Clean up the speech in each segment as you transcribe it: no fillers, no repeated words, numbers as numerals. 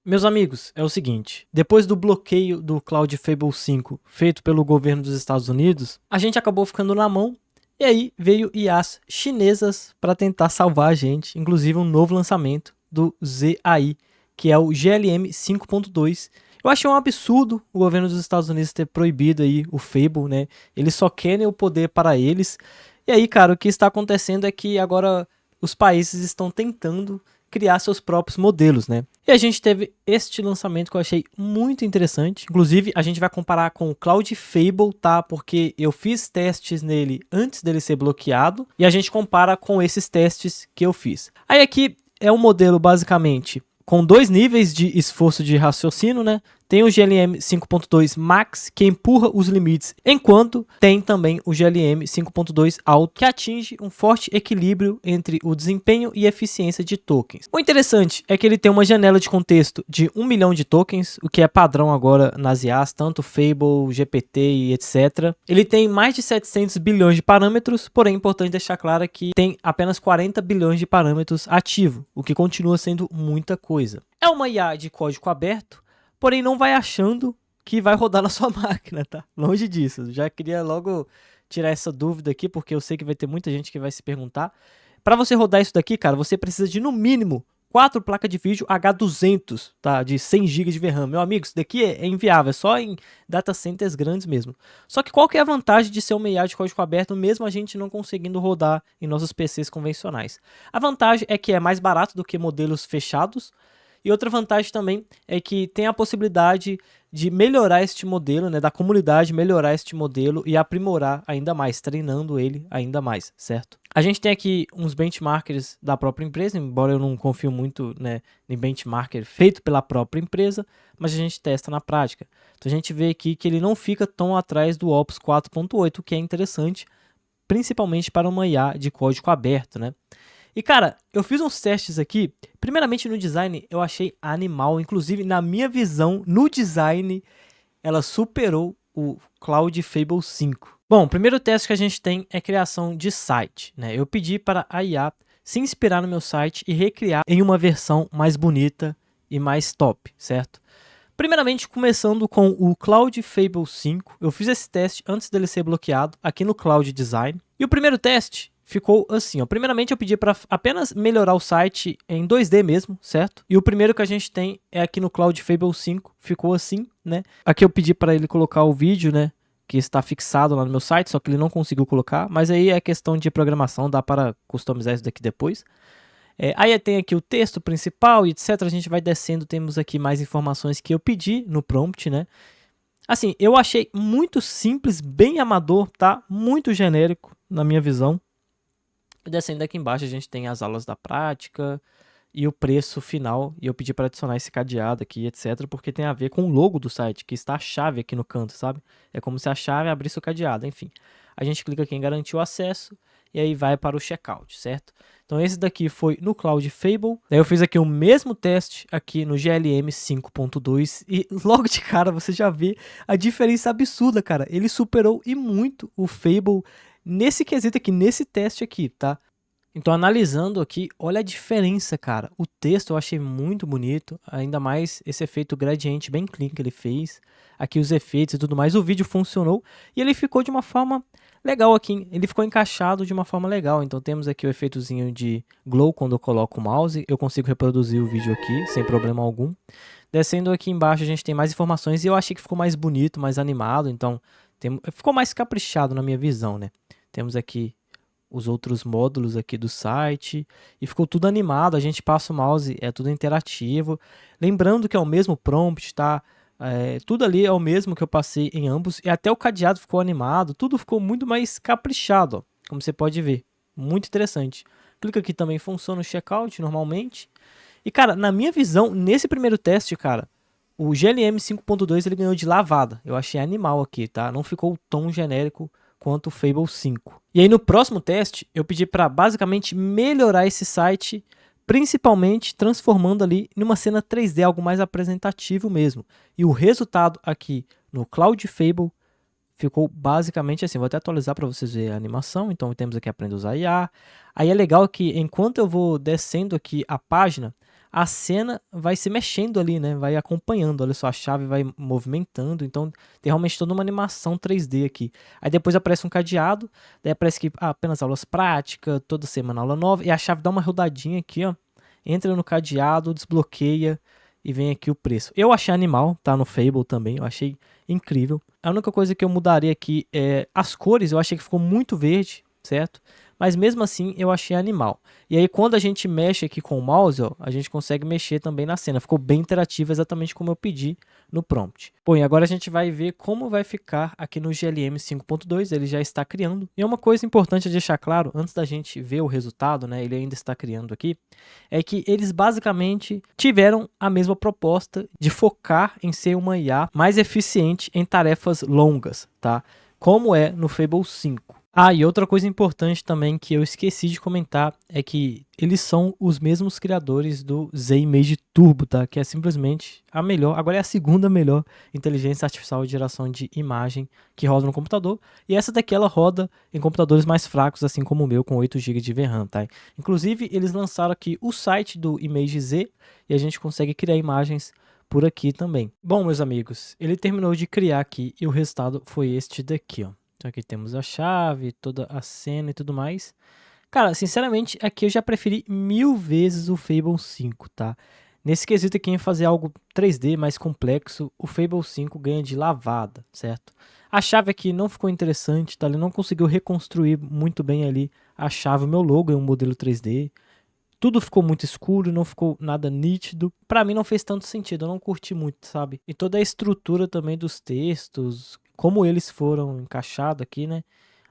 Meus amigos, é o seguinte, depois do bloqueio do Cloud Fable 5 feito pelo governo dos Estados Unidos, a gente acabou ficando na mão e aí veio IAs chinesas para tentar salvar a gente, inclusive um novo lançamento do ZAI, que é o GLM 5.2. Eu achei um absurdo o governo dos Estados Unidos ter proibido aí o Fable, né? Eles só querem o poder para eles. E aí, cara, o que está acontecendo é que agora os países estão tentando criar seus próprios modelos, né? E a gente teve este lançamento que eu achei muito interessante. Inclusive, a gente vai comparar com o Cloud Fable, tá? Porque eu fiz testes nele antes dele ser bloqueado e a gente compara com esses testes que eu fiz. Aí aqui é um modelo basicamente com dois níveis de esforço de raciocínio, né? Tem o GLM 5.2 Max, que empurra os limites, enquanto tem também o GLM 5.2 Alto, que atinge um forte equilíbrio entre o desempenho e eficiência de tokens. O interessante é que ele tem uma janela de contexto de 1 milhão de tokens, o que é padrão agora nas IAs, tanto Fable, GPT e etc. Ele tem mais de 700 bilhões de parâmetros, porém é importante deixar claro que tem apenas 40 bilhões de parâmetros ativo, o que continua sendo muita coisa. É uma IA de código aberto, porém não vai achando que vai rodar na sua máquina, tá? Longe disso. Já queria logo tirar essa dúvida aqui, porque eu sei que vai ter muita gente que vai se perguntar. Para você rodar isso daqui, cara, você precisa de no mínimo 4 placas de vídeo H200, tá? De 100 GB de VRAM. Meu amigo, isso daqui é inviável, é só em data centers grandes mesmo. Só que qual que é a vantagem de ser uma IA de código aberto, mesmo a gente não conseguindo rodar em nossos PCs convencionais? A vantagem é que é mais barato do que modelos fechados. E outra vantagem também é que tem a possibilidade de melhorar este modelo, né, da comunidade melhorar este modelo e aprimorar ainda mais, treinando ele ainda mais, certo? A gente tem aqui uns benchmarkers da própria empresa, embora eu não confio muito, né, em benchmarker feito pela própria empresa, mas a gente testa na prática. Então a gente vê aqui que ele não fica tão atrás do Opus 4.8, o que é interessante, principalmente para uma IA de código aberto, né? E cara, eu fiz uns testes aqui. Primeiramente no design eu achei animal, inclusive na minha visão, no design ela superou o Cloud Fable 5. Bom, o primeiro teste que a gente tem é criação de site, né? Eu pedi para a IA se inspirar no meu site e recriar em uma versão mais bonita e mais top, certo? Primeiramente, começando com o Cloud Fable 5, eu fiz esse teste antes dele ser bloqueado aqui no Cloud Design. E o primeiro teste ficou assim, ó. Primeiramente eu pedi para apenas melhorar o site em 2D mesmo, certo? E o primeiro que a gente tem é aqui no Cloud Fable 5, ficou assim, né? Aqui eu pedi para ele colocar o vídeo, né, que está fixado lá no meu site, só que ele não conseguiu colocar, mas aí é questão de programação, dá para customizar isso daqui depois. Aí tem aqui o texto principal e etc. A gente vai descendo, temos aqui mais informações que eu pedi no prompt, né? Assim, eu achei muito simples, bem amador, tá? Muito genérico, na minha visão. Descendo aqui embaixo, a gente tem as aulas da prática e o preço final. E eu pedi para adicionar esse cadeado aqui, etc. Porque tem a ver com o logo do site, que está a chave aqui no canto, sabe? É como se a chave abrisse o cadeado, enfim. A gente clica aqui em garantir o acesso e aí vai para o checkout, certo? Então esse daqui foi no Cloud Fable. Daí eu fiz aqui o mesmo teste aqui no GLM 5.2 e logo de cara você já vê a diferença absurda, cara. Ele superou e muito o Fable nesse quesito aqui, nesse teste aqui, tá? Então, analisando aqui, olha a diferença, cara. O texto eu achei muito bonito, ainda mais esse efeito gradiente bem clean que ele fez. Aqui os efeitos e tudo mais, o vídeo funcionou e ele ficou de uma forma legal aqui. Ele ficou encaixado de uma forma legal. Então, temos aqui o efeitozinho de glow quando eu coloco o mouse. Eu consigo reproduzir o vídeo aqui sem problema algum. Descendo aqui embaixo, a gente tem mais informações e eu achei que ficou mais bonito, mais animado. Então, ficou mais caprichado na minha visão, né? Temos aqui os outros módulos aqui do site e ficou tudo animado, a gente passa o mouse, é tudo interativo, lembrando que é o mesmo prompt, tá? Tudo ali é o mesmo que eu passei em ambos e até o cadeado ficou animado, tudo ficou muito mais caprichado, ó, como você pode ver, muito interessante. Clica aqui também, funciona o checkout normalmente e cara, na minha visão, nesse primeiro teste, cara, o GLM 5.2 ele ganhou de lavada, eu achei animal aqui, tá? Não ficou tão genérico quanto o Fable 5. E aí no próximo teste, eu pedi para basicamente melhorar esse site, principalmente transformando ali em uma cena 3D, algo mais apresentativo mesmo. E o resultado aqui no Cloud Fable ficou basicamente assim. Vou até atualizar para vocês verem a animação. Então temos aqui aprender a usar IA. Aí é legal que enquanto eu vou descendo aqui a página, a cena vai se mexendo ali, né? Vai acompanhando, olha só, a chave vai movimentando, então tem realmente toda uma animação 3D aqui. Aí depois aparece um cadeado, daí aparece que apenas aulas práticas, toda semana aula nova, e a chave dá uma rodadinha aqui, ó, entra no cadeado, desbloqueia e vem aqui o preço. Eu achei animal, tá no Fable também, eu achei incrível. A única coisa que eu mudaria aqui é as cores, eu achei que ficou muito verde, certo? Mas mesmo assim eu achei animal. E aí quando a gente mexe aqui com o mouse, ó, a gente consegue mexer também na cena. Ficou bem interativo, exatamente como eu pedi no prompt. Bom, e agora a gente vai ver como vai ficar aqui no GLM 5.2, ele já está criando. E uma coisa importante a deixar claro, antes da gente ver o resultado, né, ele ainda está criando aqui, é que eles basicamente tiveram a mesma proposta de focar em ser uma IA mais eficiente em tarefas longas, tá? Como é no Fable 5. Ah, e outra coisa importante também que eu esqueci de comentar é que eles são os mesmos criadores do ZenImage Turbo, tá? Que é simplesmente a melhor, agora é a segunda melhor inteligência artificial de geração de imagem que roda no computador. E essa daqui ela roda em computadores mais fracos, assim como o meu, com 8 GB de VRAM, tá? Inclusive, eles lançaram aqui o site do ImageZ e a gente consegue criar imagens por aqui também. Bom, meus amigos, ele terminou de criar aqui e o resultado foi este daqui, ó. Então aqui temos a chave, toda a cena e tudo mais. Cara, sinceramente, aqui eu já preferi 1000 vezes o Fable 5, tá? Nesse quesito aqui em fazer algo 3D mais complexo, o Fable 5 ganha de lavada, certo? A chave aqui não ficou interessante, tá? Ele não conseguiu reconstruir muito bem ali a chave, o meu logo em um modelo 3D. Tudo ficou muito escuro, não ficou nada nítido. Pra mim não fez tanto sentido, eu não curti muito, sabe? E toda a estrutura também dos textos, como eles foram encaixados aqui, né?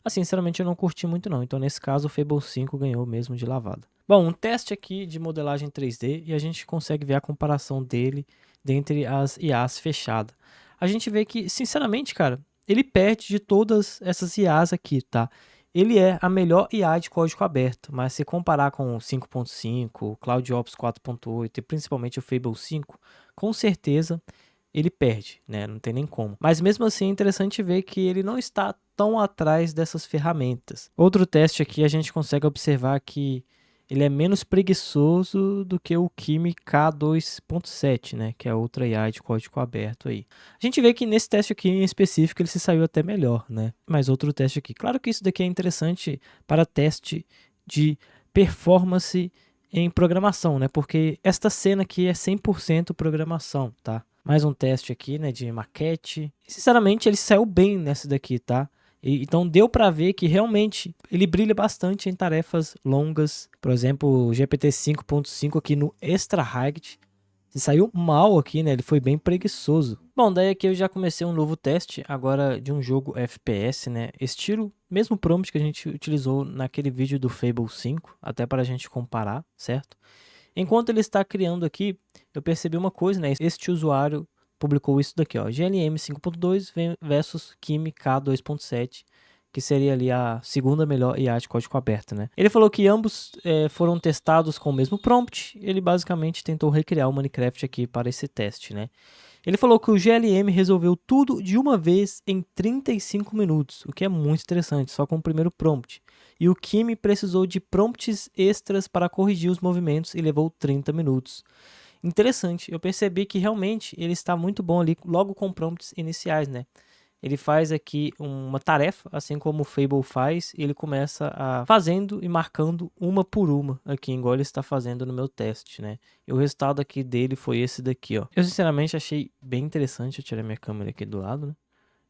Assim, sinceramente eu não curti muito não. Então nesse caso o Fable 5 ganhou mesmo de lavada. Bom, um teste aqui de modelagem 3D e a gente consegue ver a comparação dele dentre as IAs fechadas. A gente vê que, sinceramente, cara, ele perde de todas essas IAs aqui, tá? Ele é a melhor IA de código aberto, mas se comparar com o 5.5, o CloudOps 4.8 e principalmente o Fable 5, com certeza ele perde, né? Não tem nem como. Mas mesmo assim é interessante ver que ele não está tão atrás dessas ferramentas. Outro teste aqui a gente consegue observar que ele é menos preguiçoso do que o Kimi K2.7, né? Que é outra IA de código aberto aí. A gente vê que nesse teste aqui em específico ele se saiu até melhor, né? Mas outro teste aqui. Claro que isso daqui é interessante para teste de performance em programação, né? Porque esta cena aqui é 100% programação, tá? Mais um teste aqui, né, de maquete. E, sinceramente, ele saiu bem nessa daqui, tá? Então deu para ver que realmente ele brilha bastante em tarefas longas. Por exemplo, o GPT 5.5 aqui no Extra Height se saiu mal aqui, né? Ele foi bem preguiçoso. Bom, daí aqui eu já comecei um novo teste, agora de um jogo FPS, né? Estilo, mesmo prompt que a gente utilizou naquele vídeo do Fable 5, até para a gente comparar, certo? Enquanto ele está criando aqui, eu percebi uma coisa, né? Este usuário publicou isso daqui, ó, GLM 5.2 versus Kimi K2.7, que seria ali a segunda melhor IA de código aberto, né? Ele falou que ambos foram testados com o mesmo prompt, ele basicamente tentou recriar o Minecraft aqui para esse teste, né? Ele falou que o GLM resolveu tudo de uma vez em 35 minutos, o que é muito interessante, só com o primeiro prompt. E o Kimi precisou de prompts extras para corrigir os movimentos e levou 30 minutos. Interessante, eu percebi que realmente ele está muito bom ali logo com prompts iniciais, né? Ele faz aqui uma tarefa, assim como o Fable faz, e ele começa fazendo e marcando uma por uma aqui, igual ele está fazendo no meu teste, né? E o resultado aqui dele foi esse daqui, ó. Eu sinceramente achei bem interessante, eu tirei minha câmera aqui do lado, né?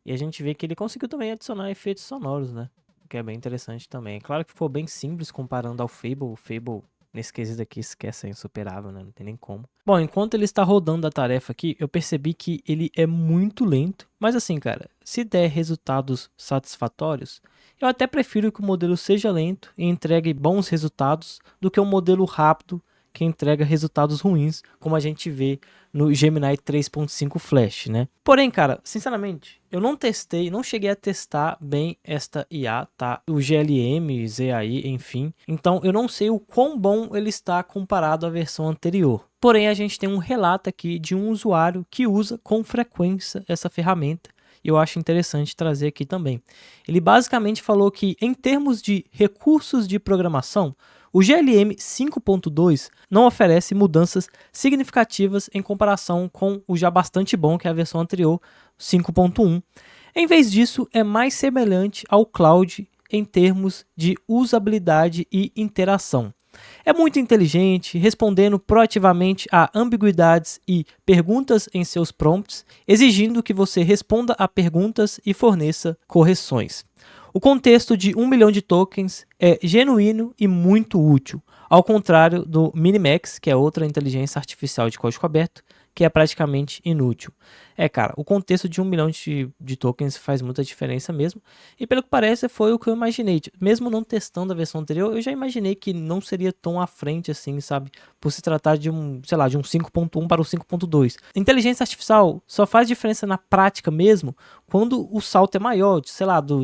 E a gente vê que ele conseguiu também adicionar efeitos sonoros, né? Que é bem interessante também. Claro que ficou bem simples comparando ao Fable. O Fable, nesse quesito aqui, esquece, é insuperável, né? Não tem nem como. Bom, enquanto ele está rodando a tarefa aqui, eu percebi que ele é muito lento. Mas assim, cara, se der resultados satisfatórios, eu até prefiro que o modelo seja lento e entregue bons resultados do que um modelo rápido que entrega resultados ruins, como a gente vê no Gemini 3.5 Flash, né? Porém, cara, sinceramente, eu não testei, não cheguei a testar bem esta IA, tá? O GLM, ZAI, enfim. Então, eu não sei o quão bom ele está comparado à versão anterior. Porém, a gente tem um relato aqui de um usuário que usa com frequência essa ferramenta. E eu acho interessante trazer aqui também. Ele basicamente falou que, em termos de recursos de programação, O GLM 5.2 não oferece mudanças significativas em comparação com o já bastante bom, que é a versão anterior, 5.1. Em vez disso, é mais semelhante ao Cloud em termos de usabilidade e interação. É muito inteligente, respondendo proativamente a ambiguidades e perguntas em seus prompts, exigindo que você responda a perguntas e forneça correções. O contexto de 1 milhão de tokens é genuíno e muito útil, ao contrário do Minimax, que é outra inteligência artificial de código aberto, que é praticamente inútil. Cara, o contexto de 1 milhão de tokens faz muita diferença mesmo, e pelo que parece foi o que eu imaginei. Mesmo não testando a versão anterior, eu já imaginei que não seria tão à frente assim, sabe? Por se tratar de um 5.1 para o 5.2. Inteligência artificial só faz diferença na prática mesmo quando o salto é maior,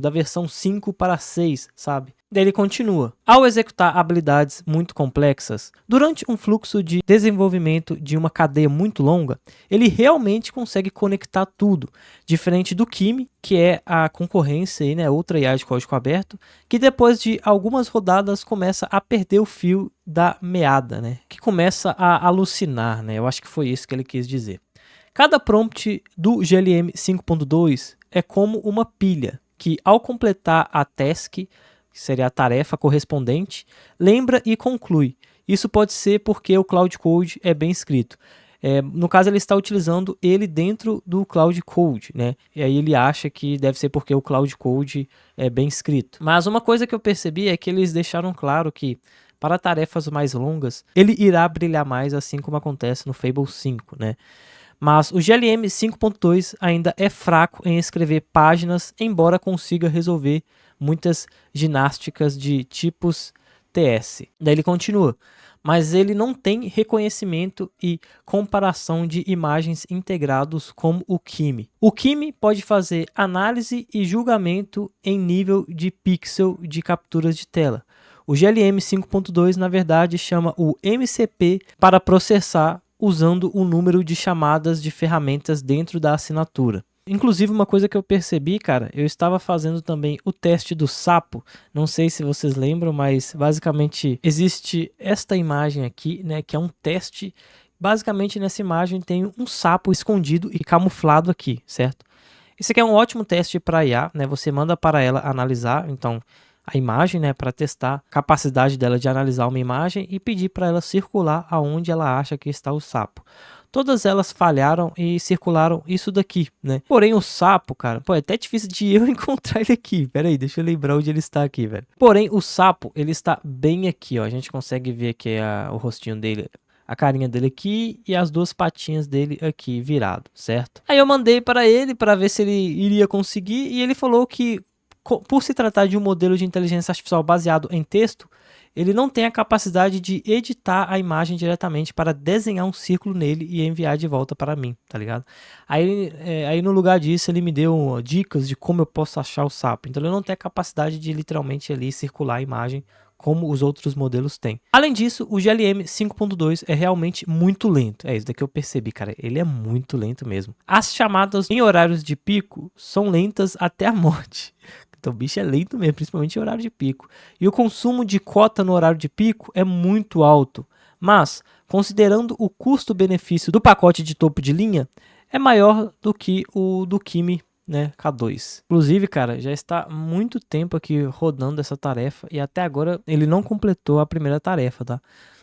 da versão 5 para 6, sabe? Daí ele continua. Ao executar habilidades muito complexas, durante um fluxo de desenvolvimento de uma cadeia muito longa, ele realmente consegue conectar tudo, diferente do Kimi, que é a concorrência, aí, né, outra IA de código aberto, que depois de algumas rodadas começa a perder o fio da meada, né, que começa a alucinar, né, eu acho que foi isso que ele quis dizer. Cada prompt do GLM 5.2 é como uma pilha, que ao completar a task, que seria a tarefa correspondente, lembra e conclui. Isso pode ser porque o Cloud Code é bem escrito. No caso, ele está utilizando ele dentro do Cloud Code, né? E aí ele acha que deve ser porque o Cloud Code é bem escrito. Mas uma coisa que eu percebi é que eles deixaram claro que para tarefas mais longas, ele irá brilhar mais, assim como acontece no Fable 5, né? Mas o GLM 5.2 ainda é fraco em escrever páginas, embora consiga resolver muitas ginásticas de tipos TS. Daí ele continua. Mas ele não tem reconhecimento e comparação de imagens integrados como o Kimi. O Kimi pode fazer análise e julgamento em nível de pixel de capturas de tela. O GLM 5.2, na verdade, chama o MCP para processar usando o número de chamadas de ferramentas dentro da assinatura. Inclusive, uma coisa que eu percebi, cara, eu estava fazendo também o teste do sapo, não sei se vocês lembram, mas basicamente existe esta imagem aqui, né, que é um teste. Basicamente nessa imagem tem um sapo escondido e camuflado aqui, certo? Esse aqui é um ótimo teste para IA, né, você manda para ela analisar, então a imagem, né, para testar a capacidade dela de analisar uma imagem e pedir para ela circular aonde ela acha que está o sapo. Todas elas falharam e circularam isso daqui, né? Porém, o sapo, cara, é até difícil de eu encontrar ele aqui. Pera aí, deixa eu lembrar onde ele está aqui, velho. Porém, o sapo, ele está bem aqui, ó. A gente consegue ver aqui o rostinho dele, a carinha dele aqui e as duas patinhas dele aqui virado, certo? Aí eu mandei para ele para ver se ele iria conseguir e ele falou que por se tratar de um modelo de inteligência artificial baseado em texto, ele não tem a capacidade de editar a imagem diretamente para desenhar um círculo nele e enviar de volta para mim, tá ligado? Aí no lugar disso ele me deu dicas de como eu posso achar o sapo. Então ele não tem a capacidade de literalmente ali circular a imagem como os outros modelos têm. Além disso, o GLM 5.2 é realmente muito lento. É isso daqui eu percebi, cara. Ele é muito lento mesmo. As chamadas em horários de pico são lentas até a morte. Então o bicho é lento mesmo, principalmente em horário de pico. E o consumo de cota no horário de pico é muito alto. Mas, considerando o custo-benefício do pacote de topo de linha, é maior do que o do Kimi, né, K2. Inclusive, cara, já está muito tempo aqui rodando essa tarefa e até agora ele não completou a primeira tarefa, tá?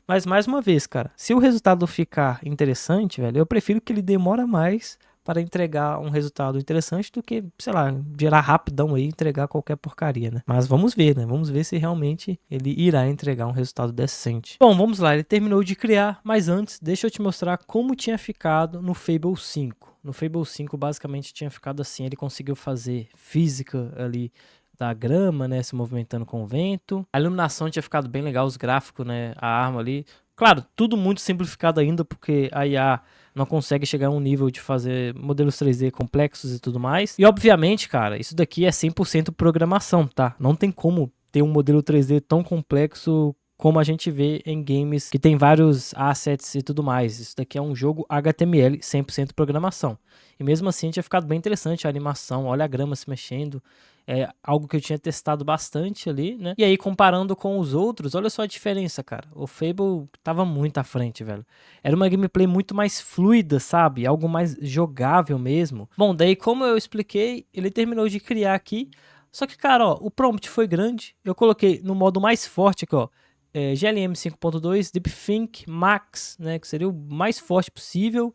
Mas mais uma vez, cara, se o resultado ficar interessante, velho, eu prefiro que ele demore mais para entregar um resultado interessante do que, sei lá, gerar rapidão aí e entregar qualquer porcaria, né? Mas vamos ver, né? Vamos ver se realmente ele irá entregar um resultado decente. Bom, vamos lá, ele terminou de criar, mas antes, deixa eu te mostrar como tinha ficado no Fable 5. No Fable 5, basicamente, tinha ficado assim, ele conseguiu fazer física ali da grama, né, se movimentando com o vento. A iluminação tinha ficado bem legal, os gráficos, né, a arma ali. Claro, tudo muito simplificado ainda, porque a IA não consegue chegar a um nível de fazer modelos 3D complexos e tudo mais. E obviamente, cara, isso daqui é 100% programação, tá? Não tem como ter um modelo 3D tão complexo como a gente vê em games que tem vários assets e tudo mais. Isso daqui é um jogo HTML 100% programação. E mesmo assim tinha ficado bem interessante a animação, olha a grama se mexendo. É algo que eu tinha testado bastante ali, né? E aí, comparando com os outros, olha só a diferença, cara. O Fable tava muito à frente, velho. Era uma gameplay muito mais fluida, sabe? Algo mais jogável mesmo. Bom, daí, como eu expliquei, ele terminou de criar aqui. Só que, cara, ó, o prompt foi grande. Eu coloquei no modo mais forte aqui, ó. GLM 5.2 DeepThink Max, né? Que seria o mais forte possível.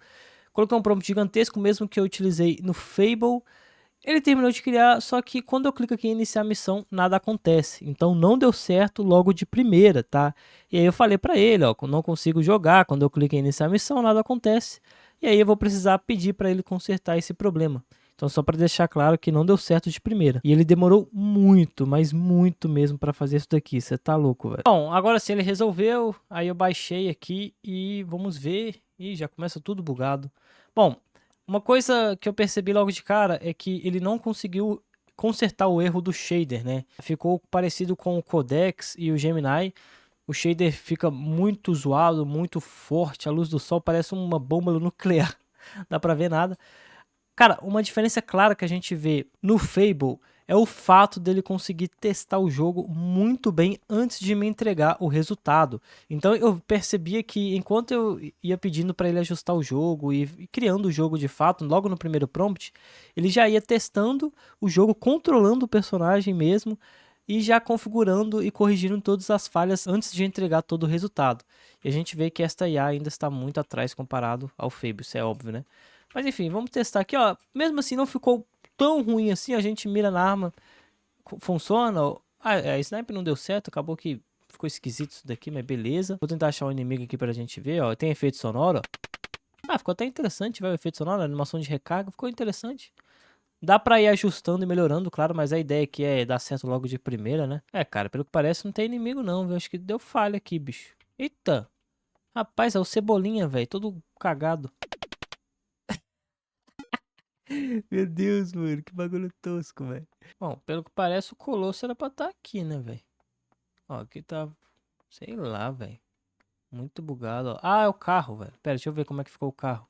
Coloquei um prompt gigantesco, mesmo que eu utilizei no Fable. Ele terminou de criar, só que quando eu clico aqui em iniciar a missão, nada acontece. Então não deu certo logo de primeira, tá? E aí eu falei pra ele, ó, não consigo jogar, quando eu clico em iniciar a missão, nada acontece. E aí eu vou precisar pedir pra ele consertar esse problema. Então só pra deixar claro que não deu certo de primeira. E ele demorou muito, mas muito mesmo pra fazer isso daqui, você tá louco, velho. Bom, agora sim ele resolveu, aí eu baixei aqui e vamos ver. Ih, já começa tudo bugado. Bom, uma coisa que eu percebi logo de cara é que ele não conseguiu consertar o erro do shader, né? Ficou parecido com o Codex e o Gemini. O shader fica muito zoado, muito forte. A luz do sol parece uma bomba nuclear. Não dá pra ver nada. Cara, uma diferença clara que a gente vê no Fable é o fato dele conseguir testar o jogo muito bem antes de me entregar o resultado. Então eu percebia que enquanto eu ia pedindo para ele ajustar o jogo e criando o jogo de fato, logo no primeiro prompt, ele já ia testando o jogo, controlando o personagem mesmo e já configurando e corrigindo todas as falhas antes de entregar todo o resultado. E a gente vê que esta IA ainda está muito atrás comparado ao Fable, isso é óbvio, né? Mas enfim, vamos testar aqui, ó. Mesmo assim, não ficou tão ruim assim. A gente mira na arma, funciona. A sniper não deu certo, acabou que ficou esquisito isso daqui, mas beleza. Vou tentar achar um inimigo aqui pra gente ver, ó. Tem efeito sonoro, ó. Ah, ficou até interessante, velho, o efeito sonoro, a animação de recarga, ficou interessante. Dá pra ir ajustando e melhorando, claro, mas a ideia aqui é dar certo logo de primeira, né? É, cara, pelo que parece não tem inimigo não, viu? Acho que deu falha aqui, bicho. Eita! Rapaz, é o Cebolinha, velho, todo cagado. Meu Deus, mano, que bagulho tosco, velho. Bom, pelo que parece, o Colosso era pra estar aqui, né, velho? Ó, aqui tá. Sei lá, velho. Muito bugado, ó. Ah, é o carro, velho. Pera, deixa eu ver como é que ficou o carro.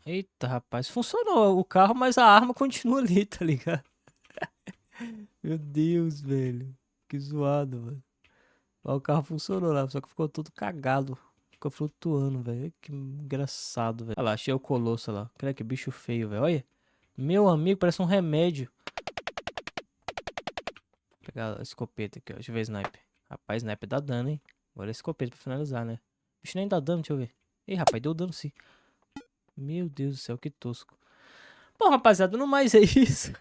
Eita, rapaz. Funcionou o carro, mas a arma continua ali, tá ligado? Meu Deus, velho. Que zoado, velho. Ó, o carro funcionou lá, só que ficou todo cagado. Ficou flutuando, velho. Que engraçado, velho. Olha lá, achei o Colosso lá. Cara, que bicho feio, velho. Olha. Meu amigo, parece um remédio. Vou pegar a escopeta aqui, ó. Deixa eu ver sniper. Rapaz, sniper dá dano, hein? Agora é escopeta pra finalizar, né? O bicho nem dá dano, deixa eu ver. Ih, rapaz, deu dano sim. Meu Deus do céu, que tosco. Bom, rapaziada, no mais é isso.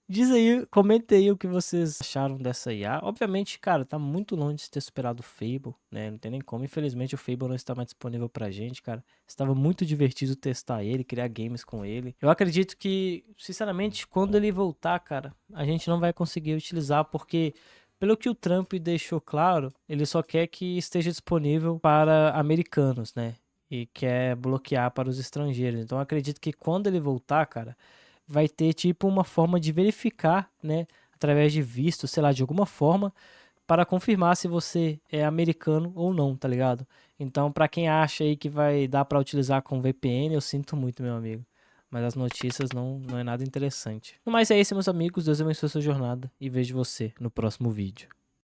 Diz aí, comenta aí o que vocês acharam dessa IA. Obviamente, cara, tá muito longe de ter superado o Fable, né? Não tem nem como. Infelizmente, o Fable não está mais disponível pra gente, cara. Estava muito divertido testar ele, criar games com ele. Eu acredito que, sinceramente, quando ele voltar, cara, a gente não vai conseguir utilizar, porque, pelo que o Trump deixou claro, ele só quer que esteja disponível para americanos, né? E quer bloquear para os estrangeiros. Então, eu acredito que quando ele voltar, cara, vai ter tipo uma forma de verificar, né, através de visto, sei lá, de alguma forma, para confirmar se você é americano ou não, tá ligado? Então, para quem acha aí que vai dar para utilizar com VPN, eu sinto muito, meu amigo. Mas as notícias não é nada interessante. Mas é isso, meus amigos. Deus abençoe a sua jornada e vejo você no próximo vídeo.